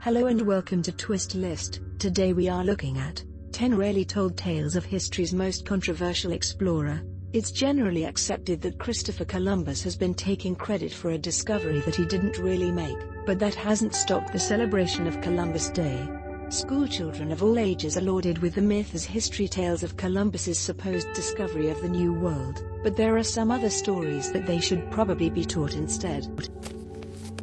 Hello and welcome to Twist List. Today we are looking at 10 rarely told tales of history's most controversial explorer. It's generally accepted that Christopher Columbus has been taking credit for a discovery that he didn't really make, but that hasn't stopped the celebration of Columbus Day. Schoolchildren of all ages are lauded with the myth as history tales of Columbus's supposed discovery of the New World, but there are some other stories that they should probably be taught instead.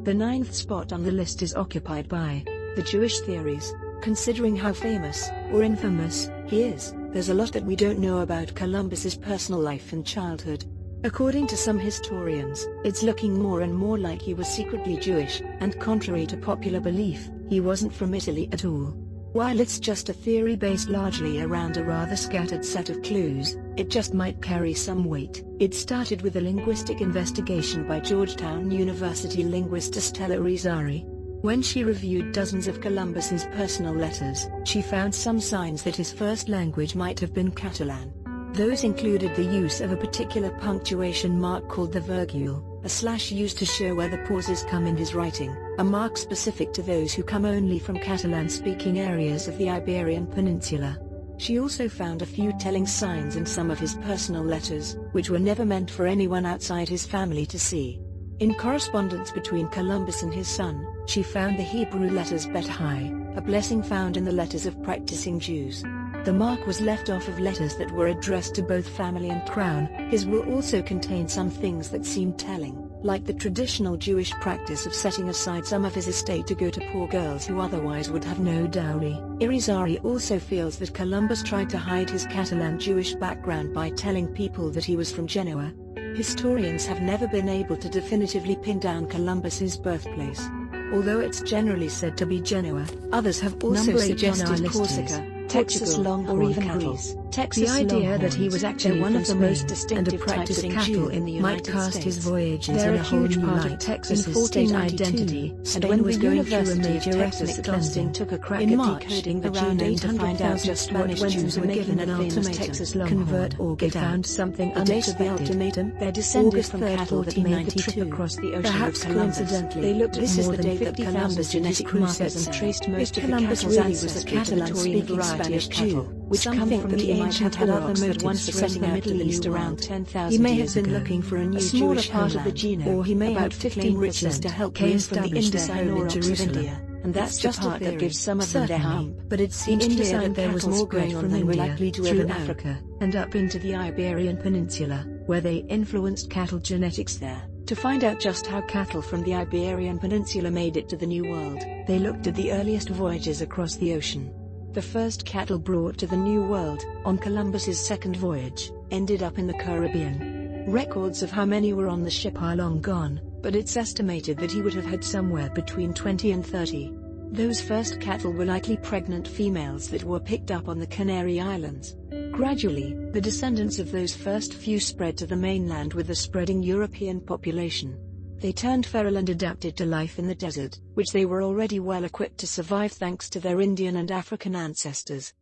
The 9th spot on the list is occupied by the Jewish theories. Considering how famous, or infamous, he is, there's a lot that we don't know about Columbus's personal life and childhood. According to some historians, it's looking more and more like he was secretly Jewish, and contrary to popular belief, he wasn't from Italy at all. While it's just a theory based largely around a rather scattered set of clues, it just might carry some weight. It started with a linguistic investigation by Georgetown University linguist Estela Rizzari. When she reviewed dozens of Columbus's personal letters, she found some signs that his first language might have been Catalan. Those included the use of a particular punctuation mark called the virgule, a slash used to show where the pauses come in his writing, a mark specific to those who come only from Catalan-speaking areas of the Iberian Peninsula. She also found a few telling signs in some of his personal letters, which were never meant for anyone outside his family to see. In correspondence between Columbus and his son, she found the Hebrew letters Bet Hai, a blessing found in the letters of practicing Jews. The mark was left off of letters that were addressed to both family and crown. His will also contained some things that seemed telling, like the traditional Jewish practice of setting aside some of his estate to go to poor girls who otherwise would have no dowry. Irizarry also feels that Columbus tried to hide his Catalan Jewish background by telling people that he was from Genoa. Historians have never been able to definitively pin down Columbus's birthplace. Although it's generally said to be Genoa, others have also suggested Corsica, Texas Longhorn, or even Greece. The idea that he was actually one of the most distinctive types of cattle in the United States might cast his voyages in a whole new light. Texas's state identity, and when was going through a major ethnic cleansing, took a crack at decoding the gene to find out just what Jews were given an ultimatum: convert or get out. Something unexpected. They're descended from cattle that made the trip across the ocean with Columbus. They looked at more than 50,000 genetic markers and traced most of the cattle's ancestry to the Taurian Spanish Jew, which come from the ancient had other motives for setting out to the East around 10,000 years ago. He may have been looking for a new Jewish part of the genome, or he may have 15 riches to help re-establish their home in Jerusalem. And that's just the part that gives some of them their hump. But it seems clear that there was more going on than we're likely to ever know. Africa, and up into the Iberian Peninsula, where they influenced cattle genetics there. To find out just how cattle from the Iberian Peninsula made it to the New World, they looked at the earliest voyages across the ocean. The first cattle brought to the New World, on Columbus's second voyage, ended up in the Caribbean. Records of how many were on the ship are long gone, but it's estimated that he would have had somewhere between 20 and 30. Those first cattle were likely pregnant females that were picked up on the Canary Islands. Gradually, the descendants of those first few spread to the mainland with the spreading European population. They turned feral and adapted to life in the desert, which they were already well equipped to survive thanks to their Indian and African ancestors.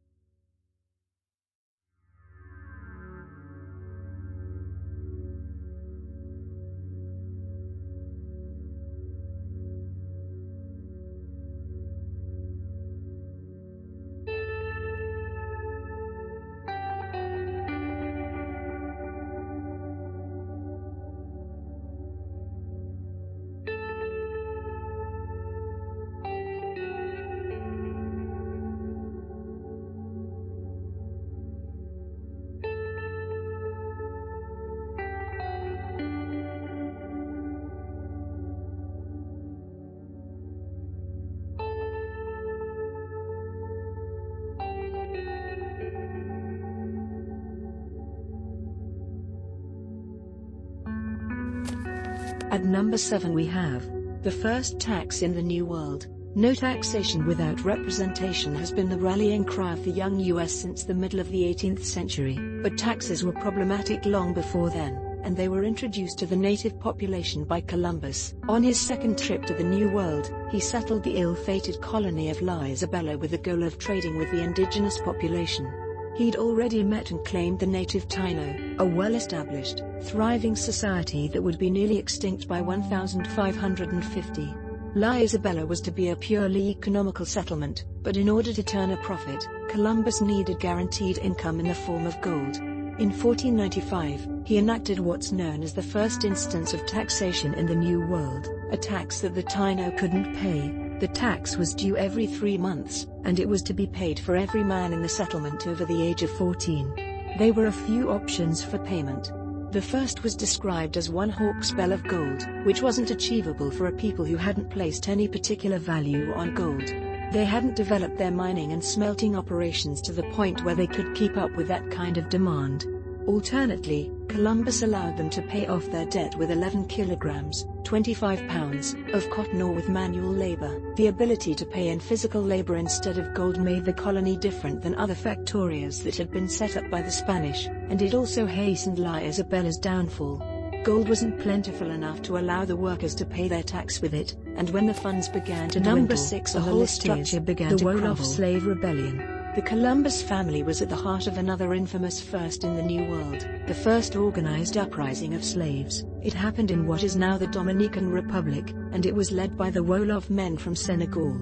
At number 7 we have the first tax in the New World. No taxation without representation has been the rallying cry of the young US since the middle of the 18th century, but taxes were problematic long before then, and they were introduced to the native population by Columbus. On his second trip to the New World, he settled the ill-fated colony of La Isabela with the goal of trading with the indigenous population. He'd already met and claimed the native Taino, a well-established, thriving society that would be nearly extinct by 1550. La Isabela was to be a purely economical settlement, but in order to turn a profit, Columbus needed guaranteed income in the form of gold. In 1495, he enacted what's known as the first instance of taxation in the New World, a tax that the Taino couldn't pay. The tax was due every 3 months, and it was to be paid for every man in the settlement over the age of 14. There were a few options for payment. The first was described as 1 hawksbill of gold, which wasn't achievable for a people who hadn't placed any particular value on gold. They hadn't developed their mining and smelting operations to the point where they could keep up with that kind of demand. Alternately, Columbus allowed them to pay off their debt with 11 kilograms, 25 pounds, of cotton or with manual labor. The ability to pay in physical labor instead of gold made the colony different than other factorias that had been set up by the Spanish, and it also hastened La Isabela's downfall. Gold wasn't plentiful enough to allow the workers to pay their tax with it, and when the funds began to dwindle, the whole structure began to crumble. The Wolof Slave Rebellion. The Columbus family was at the heart of another infamous first in the New World, the first organized uprising of slaves. It happened in what is now the Dominican Republic, and it was led by the Wolof men from Senegal.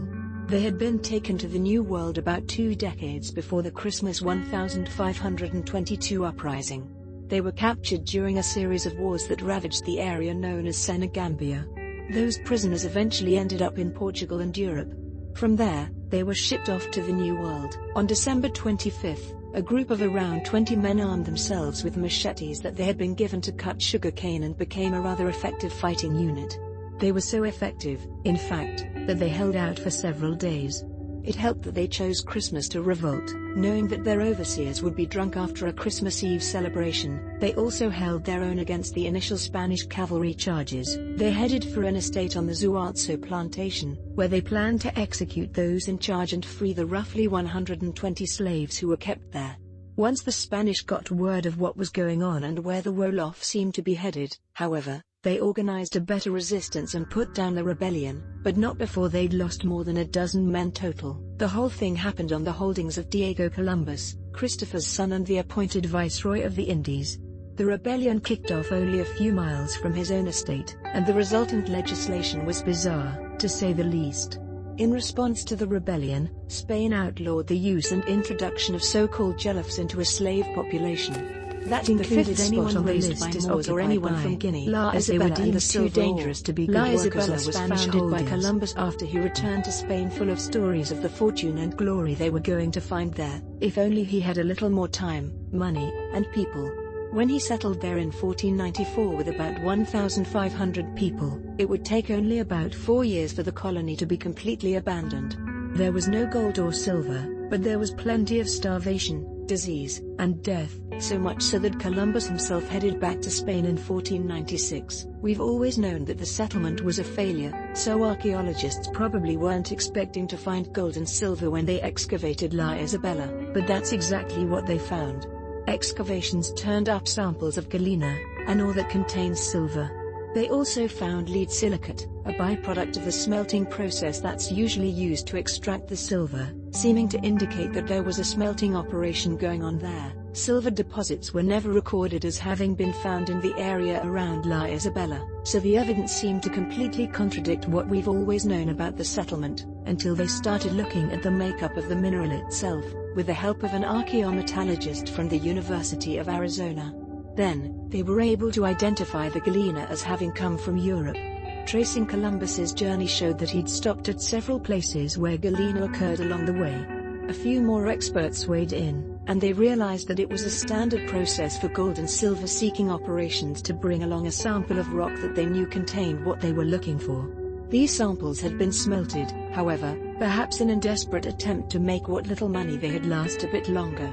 They had been taken to the New World about 2 decades before the Christmas 1522 uprising. They were captured during a series of wars that ravaged the area known as Senegambia. Those prisoners eventually ended up in Portugal and Europe. From there, they were shipped off to the New World. On December 25, a group of around 20 men armed themselves with machetes that they had been given to cut sugar cane and became a rather effective fighting unit. They were so effective, in fact, that they held out for several days. It helped that they chose Christmas to revolt, knowing that their overseers would be drunk after a Christmas Eve celebration. They also held their own against the initial Spanish cavalry charges. They headed for an estate on the Zuazo plantation, where they planned to execute those in charge and free the roughly 120 slaves who were kept there. Once the Spanish got word of what was going on and where the Wolof seemed to be headed, however, they organized a better resistance and put down the rebellion, but not before they'd lost more than a dozen men total. The whole thing happened on the holdings of Diego Columbus, Christopher's son and the appointed Viceroy of the Indies. The rebellion kicked off only a few miles from his own estate, and the resultant legislation was bizarre, to say the least. In response to the rebellion, Spain outlawed the use and introduction of so-called Jellofs into a slave population. That included anyone raised by Moors or anyone from Guinea, as they were deemed too dangerous to be good workers. La Isabela was founded by Columbus after he returned to Spain full of stories of the fortune and glory they were going to find there, if only he had a little more time, money, and people. When he settled there in 1494 with about 1,500 people, it would take only about 4 years for the colony to be completely abandoned. There was no gold or silver, but there was plenty of starvation, disease, and death, so much so that Columbus himself headed back to Spain in 1496. We've always known that the settlement was a failure, so archaeologists probably weren't expecting to find gold and silver when they excavated La Isabela, but that's exactly what they found. Excavations turned up samples of galena, an ore that contains silver. They also found lead silicate, a byproduct of the smelting process that's usually used to extract the silver, seeming to indicate that there was a smelting operation going on there. Silver deposits were never recorded as having been found in the area around La Isabela, so the evidence seemed to completely contradict what we've always known about the settlement, until they started looking at the makeup of the mineral itself, with the help of an archaeometallurgist from the University of Arizona. Then, they were able to identify the galena as having come from Europe. Tracing Columbus's journey showed that he'd stopped at several places where galena occurred along the way. A few more experts weighed in, and they realized that it was a standard process for gold and silver seeking operations to bring along a sample of rock that they knew contained what they were looking for. These samples had been smelted, however, perhaps in a desperate attempt to make what little money they had last a bit longer.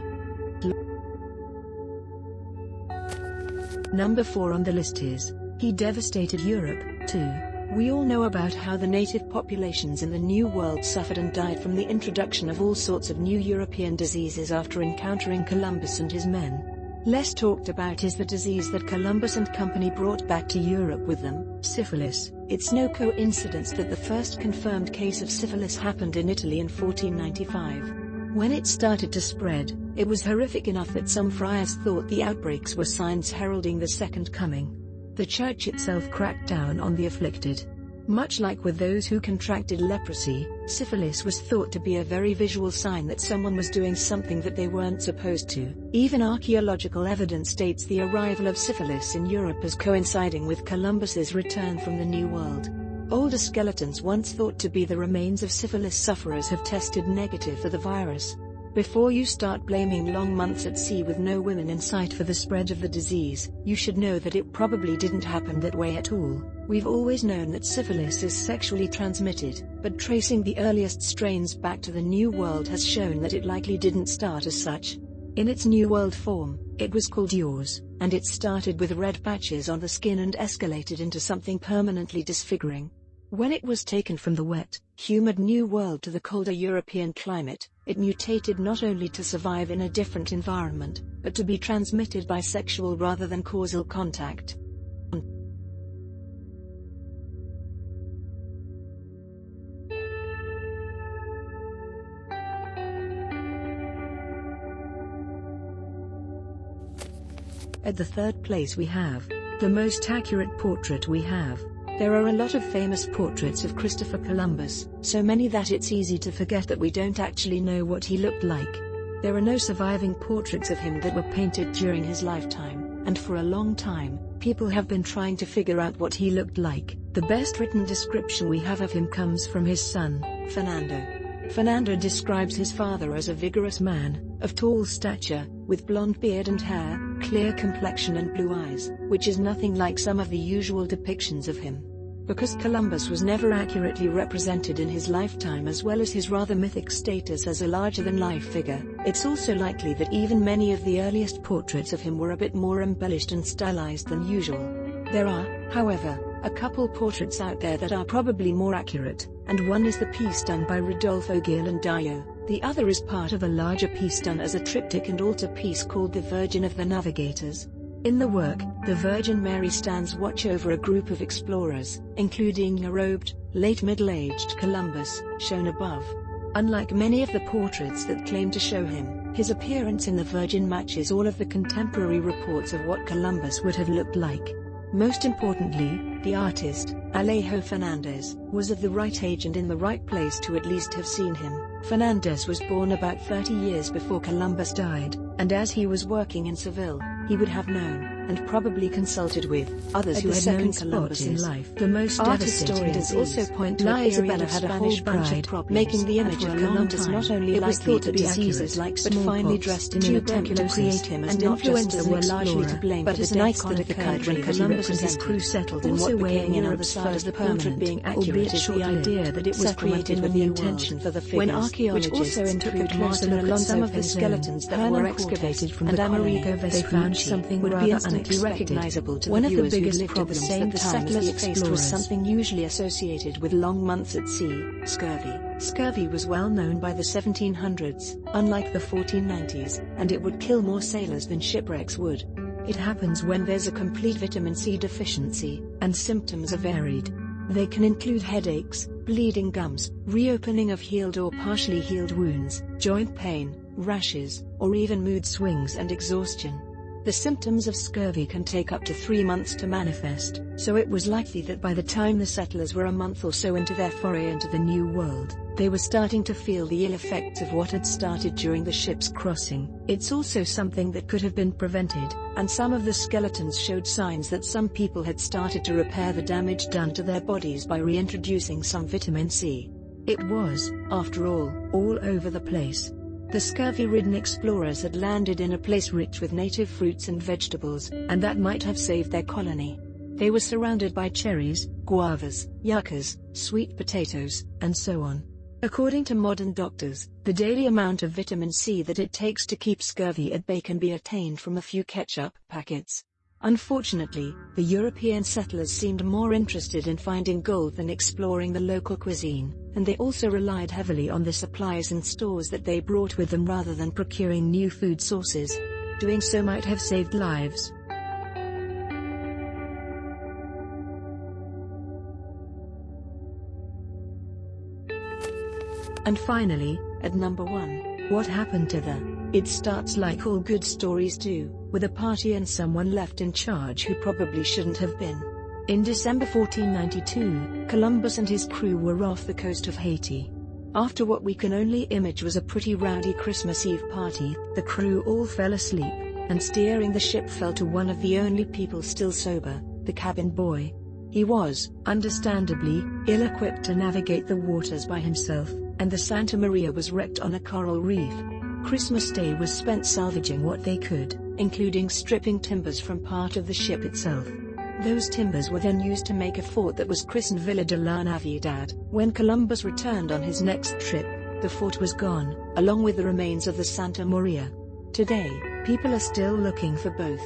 Number 4 on the list is, he devastated Europe, too. We all know about how the native populations in the New World suffered and died from the introduction of all sorts of new European diseases after encountering Columbus and his men. Less talked about is the disease that Columbus and company brought back to Europe with them, syphilis. It's no coincidence that the first confirmed case of syphilis happened in Italy in 1495. When it started to spread, it was horrific enough that some friars thought the outbreaks were signs heralding the Second Coming. The Church itself cracked down on the afflicted. Much like with those who contracted leprosy, syphilis was thought to be a very visual sign that someone was doing something that they weren't supposed to. Even archaeological evidence dates the arrival of syphilis in Europe as coinciding with Columbus's return from the New World. Older skeletons once thought to be the remains of syphilis sufferers have tested negative for the virus. Before you start blaming long months at sea with no women in sight for the spread of the disease, you should know that it probably didn't happen that way at all. We've always known that syphilis is sexually transmitted, but tracing the earliest strains back to the New World has shown that it likely didn't start as such. In its New World form, it was called yaws, and it started with red patches on the skin and escalated into something permanently disfiguring. When it was taken from the wet, humid New World to the colder European climate, it mutated not only to survive in a different environment, but to be transmitted by sexual rather than causal contact. At the third place we have the most accurate portrait we have. There are a lot of famous portraits of Christopher Columbus, so many that it's easy to forget that we don't actually know what he looked like. There are no surviving portraits of him that were painted during his lifetime, and for a long time, people have been trying to figure out what he looked like. The best written description we have of him comes from his son, Fernando. Fernando describes his father as a vigorous man, of tall stature, with blonde beard and hair, clear complexion and blue eyes, which is nothing like some of the usual depictions of him. Because Columbus was never accurately represented in his lifetime as well as his rather mythic status as a larger-than-life figure, it's also likely that even many of the earliest portraits of him were a bit more embellished and stylized than usual. There are, however, a couple portraits out there that are probably more accurate, and one is the piece done by Rodolfo Ghirlandaio. The other is part of a larger piece done as a triptych and altarpiece called The Virgin of the Navigators. In the work, the Virgin Mary stands watch over a group of explorers, including a robed, late middle-aged Columbus, shown above. Unlike many of the portraits that claim to show him, his appearance in the Virgin matches all of the contemporary reports of what Columbus would have looked like. Most importantly, the artist, Alejo Fernandez, was of the right age and in the right place to at least have seen him. Fernandez was born about 30 years before Columbus died, and as he was working in Seville, he would have known, and probably consulted with, others who had known Columbus in life. The most devastating disease also point to Isabella had a whole bunch of problems, making the image of Columbus not only likely to be diseases like but finely dressed in an attempt to create him as not just as an explorer, to blame but as an icon of the country when Columbus and his crew settled in what became Europe's first permanent, being accurate is the idea that it was created with the intention for the figures, which also include Martin Alonso of the skeletons that were excavated from the Amerigo Vespucci, something would be instantly recognizable to the viewers who lived at the same time as the explorers was something usually associated with long months at sea, scurvy. Scurvy was well known by the 1700s, unlike the 1490s, and it would kill more sailors than shipwrecks would. It happens when there's a complete vitamin C deficiency, and symptoms are varied. They can include headaches, bleeding gums, reopening of healed or partially healed wounds, joint pain, rashes, or even mood swings and exhaustion. The symptoms of scurvy can take up to 3 months to manifest, so it was likely that by the time the settlers were a month or so into their foray into the New World, they were starting to feel the ill effects of what had started during the ship's crossing. It's also something that could have been prevented, and some of the skeletons showed signs that some people had started to repair the damage done to their bodies by reintroducing some vitamin C. It was, after all over the place. The scurvy-ridden explorers had landed in a place rich with native fruits and vegetables, and that might have saved their colony. They were surrounded by cherries, guavas, yuccas, sweet potatoes, and so on. According to modern doctors, the daily amount of vitamin C that it takes to keep scurvy at bay can be attained from a few ketchup packets. Unfortunately, the European settlers seemed more interested in finding gold than exploring the local cuisine, and they also relied heavily on the supplies and stores that they brought with them rather than procuring new food sources. Doing so might have saved lives. And finally, at number 1, what happened to the... It starts like all good stories do, with a party and someone left in charge who probably shouldn't have been. In December 1492, Columbus and his crew were off the coast of Haiti. After what we can only image was a pretty rowdy Christmas Eve party, the crew all fell asleep, and steering the ship fell to one of the only people still sober, the cabin boy. He was, understandably, ill-equipped to navigate the waters by himself, and the Santa Maria was wrecked on a coral reef. Christmas Day was spent salvaging what they could, including stripping timbers from part of the ship itself. Those timbers were then used to make a fort that was christened Villa de la Navidad. When Columbus returned on his next trip, the fort was gone, along with the remains of the Santa Maria. Today, people are still looking for both.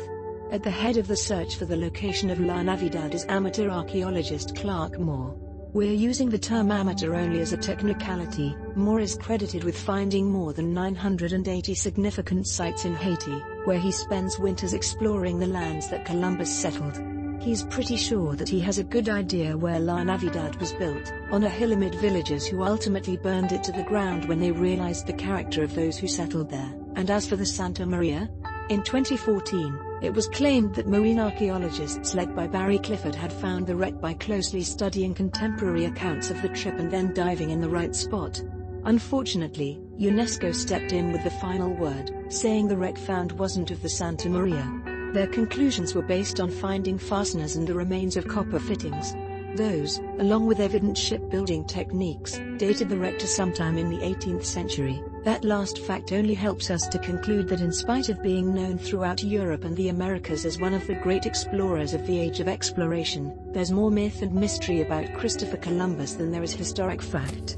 At the head of the search for the location of La Navidad is amateur archaeologist Clark Moore. We're using the term amateur only as a technicality. Moore is credited with finding more than 980 significant sites in Haiti, where he spends winters exploring the lands that Columbus settled. He's pretty sure that he has a good idea where La Navidad was built, on a hill amid villagers who ultimately burned it to the ground when they realized the character of those who settled there. And as for the Santa Maria? In 2014, it was claimed that marine archaeologists led by Barry Clifford had found the wreck by closely studying contemporary accounts of the trip and then diving in the right spot. Unfortunately, UNESCO stepped in with the final word, saying the wreck found wasn't of the Santa Maria. Their conclusions were based on finding fasteners and the remains of copper fittings. Those, along with evident shipbuilding techniques, dated the wreck to sometime in the 18th century. That last fact only helps us to conclude that in spite of being known throughout Europe and the Americas as one of the great explorers of the age of exploration, there's more myth and mystery about Christopher Columbus than there is historic fact.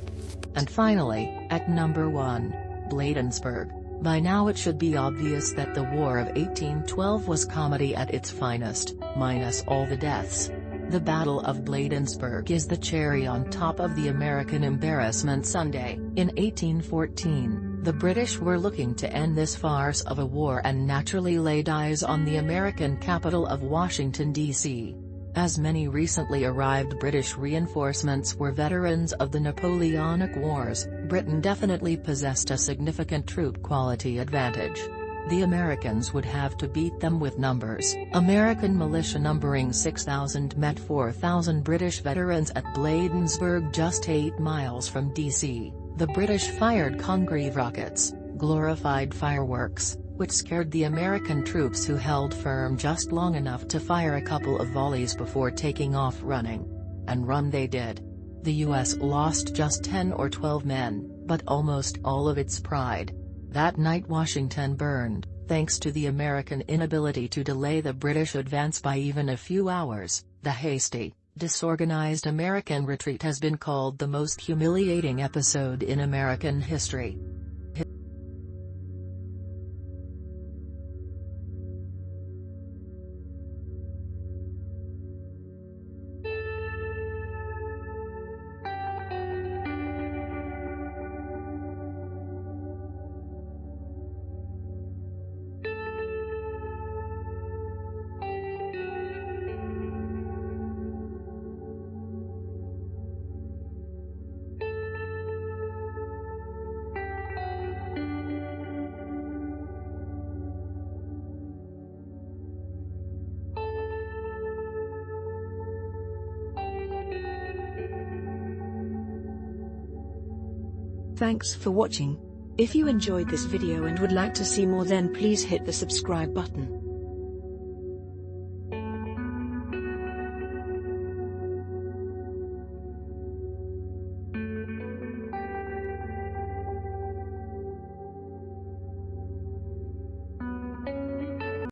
And finally, at number 1, Bladensburg. By now it should be obvious that the War of 1812 was comedy at its finest, minus all the deaths. The Battle of Bladensburg is the cherry on top of the American embarrassment sundae. In 1814, the British were looking to end this farce of a war and naturally laid eyes on the American capital of Washington, D.C. As many recently arrived British reinforcements were veterans of the Napoleonic Wars, Britain definitely possessed a significant troop quality advantage. The Americans would have to beat them with numbers. American militia numbering 6,000 met 4,000 British veterans at Bladensburg, just 8 miles from D.C. The British fired Congreve rockets, glorified fireworks, which scared the American troops who held firm just long enough to fire a couple of volleys before taking off running. And run they did. The U.S. lost just 10 or 12 men, but almost all of its pride. That night Washington burned, thanks to the American inability to delay the British advance by even a few hours. The hasty, disorganized American retreat has been called the most humiliating episode in American history. Thanks for watching. If you enjoyed this video and would like to see more, then please hit the subscribe button.